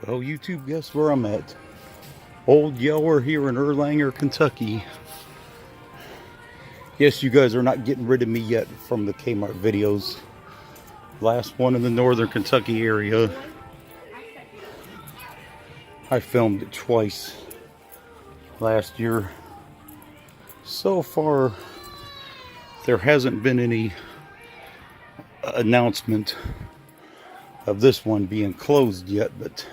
Well, YouTube, guess where I'm at? Old Yeller here in Erlanger, Kentucky. Yes, you guys are not getting rid of me yet from the Kmart videos. Last one in the northern Kentucky area. I filmed it twice last year. So far, there hasn't been any announcement of this one being closed yet, but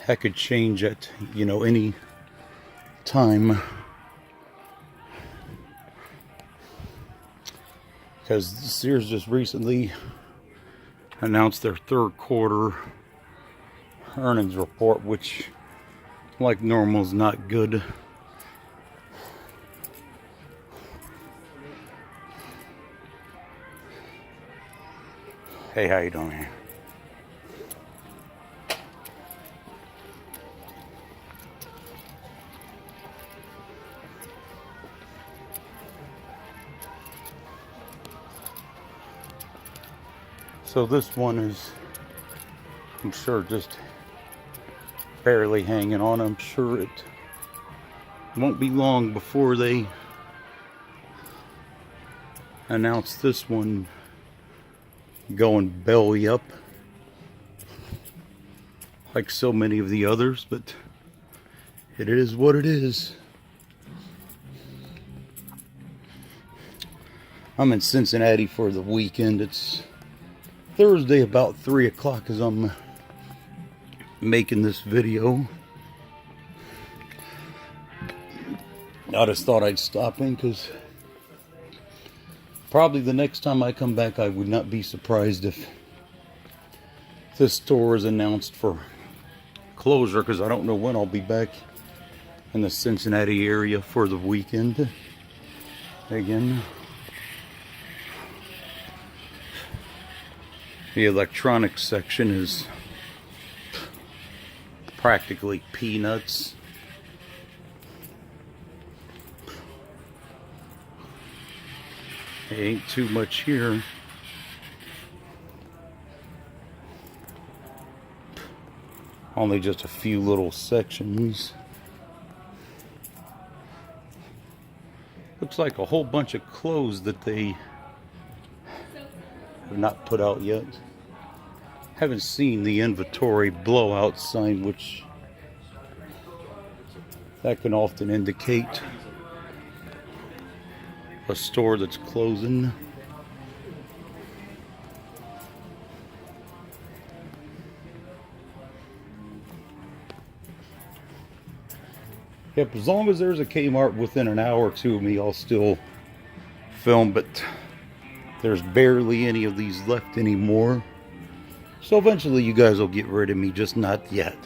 that could change at, any time. Because Sears just recently announced their third quarter earnings report, which, like normal, is not good. Hey, how you doing here? So this one is, I'm sure, just barely hanging on. I'm sure it won't be long before they announce this one going belly up like so many of the others, but it is what it is. I'm in Cincinnati for the weekend. It's Thursday about 3 o'clock as I'm making this video. I just thought I'd stop in because probably the next time I come back, I would not be surprised if this store is announced for closure, because I don't know when I'll be back in the Cincinnati area for the weekend again. The electronics section is practically peanuts. There ain't too much here. Only just a few little sections. Looks like a whole bunch of clothes that they have not put out yet. Haven't seen the inventory blowout sign, which that can often indicate a store that's closing. Yep, as long as there's a Kmart within an hour or two of me, I'll still film, but there's barely any of these left anymore. So eventually you guys will get rid of me, just not yet.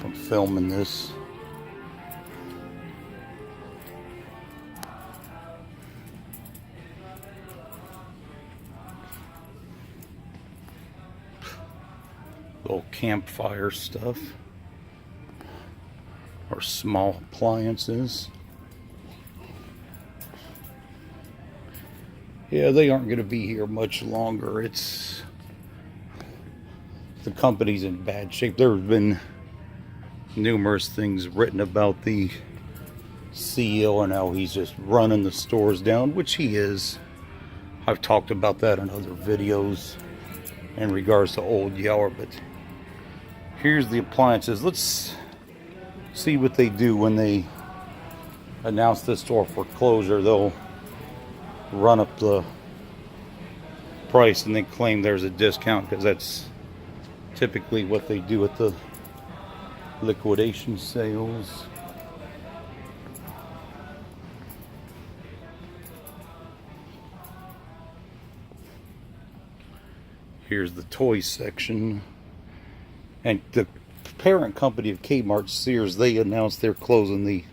I'm filming this. Little campfire stuff. Or small appliances. Yeah, they aren't going to be here much longer. The company's in bad shape. There have been numerous things written about the CEO and how he's just running the stores down, which he is. I've talked about that in other videos in regards to Old Yeller, but here's the appliances. Let's see what they do when they announce this store for closure. They'll run up the price and then claim there's a discount, because that's typically what they do at the liquidation sales. Here's the toy section. And the parent company of Kmart, Sears, they announced they're closing the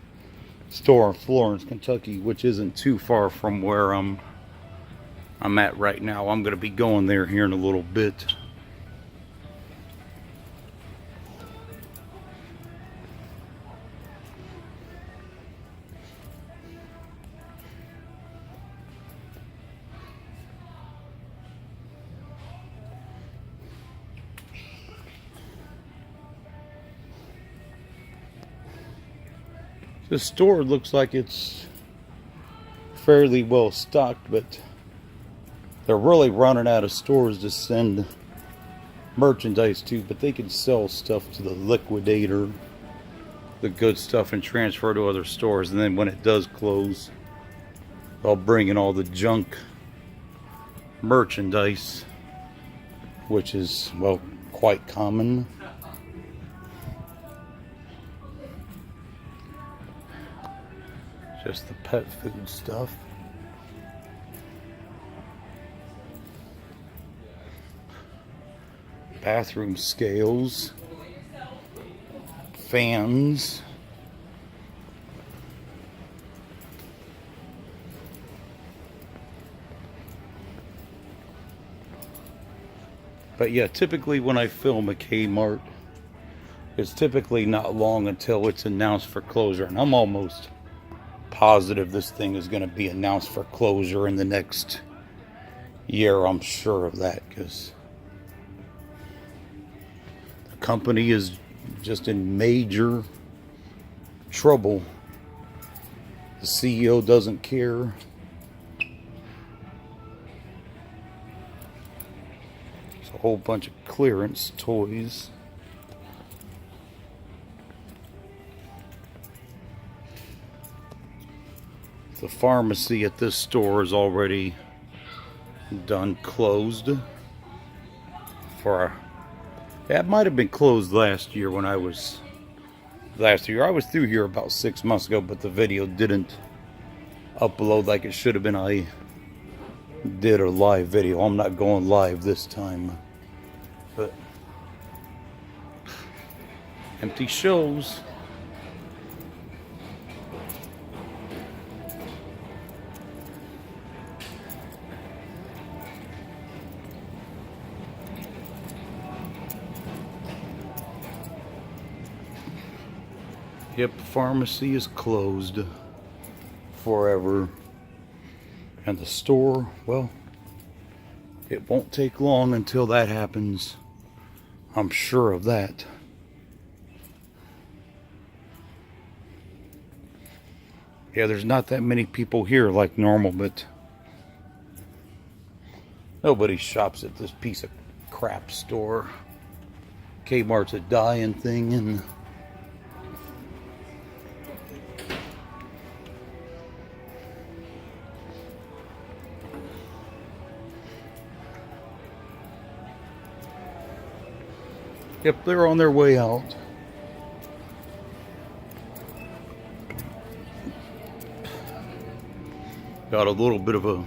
store in Florence, Kentucky, which isn't too far from where I'm at right now. I'm going to be going there here in a little bit. The store looks like it's fairly well stocked, but they're really running out of stores to send merchandise to, but they can sell stuff to the liquidator, the good stuff, and transfer to other stores. And then when it does close, they'll bring in all the junk merchandise, which is, well, quite common. Just the pet food stuff. Bathroom scales. Fans. But yeah, typically when I film a Kmart, it's typically not long until it's announced for closure. And I'm almost positive this thing is going to be announced for closure in the next year. I'm sure of that, because the company is just in major trouble. The CEO doesn't care. There's a whole bunch of clearance toys. The pharmacy at this store is already done closed for that might have been closed last year when I was through here about 6 months ago, but the video didn't upload like it should have been. I did a live video. I'm not going live this time, but empty shelves. Yep, pharmacy is closed forever. And the store, well, it won't take long until that happens. I'm sure of that. Yeah, there's not that many people here like normal, but nobody shops at this piece of crap store. Kmart's a dying thing, and yep, they're on their way out. Got a little bit of a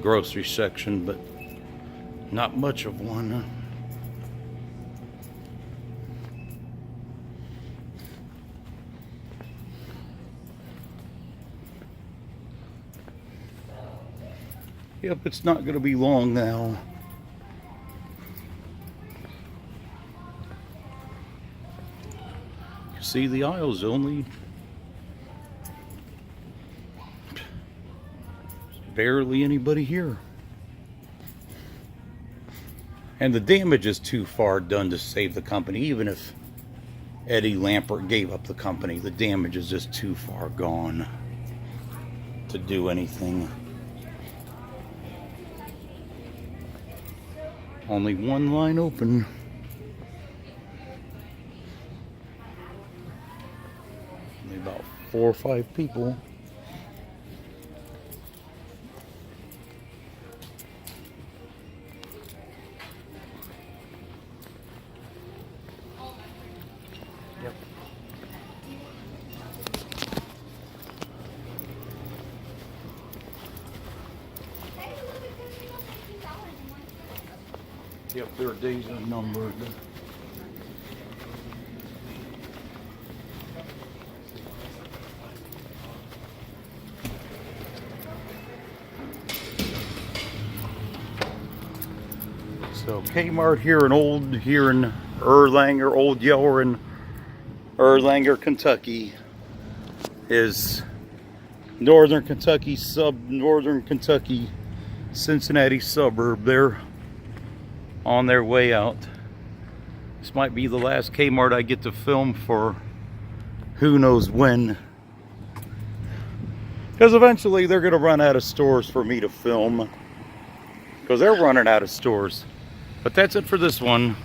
grocery section, but not much of one. Yep, it's not going to be long now. See, the aisle's only barely anybody here. And the damage is too far done to save the company. Even if Eddie Lampert gave up the company, the damage is just too far gone to do anything. Only one line open. Only about 4 or 5 people. Yep. Yep, their days are numbered. So Kmart here in Erlanger, Old Yeller in Erlanger, Kentucky, is northern Kentucky Cincinnati suburb. They're on their way out. This might be the last Kmart I get to film for who knows when. Because eventually they're going to run out of stores for me to film. Because they're running out of stores. But that's it for this one.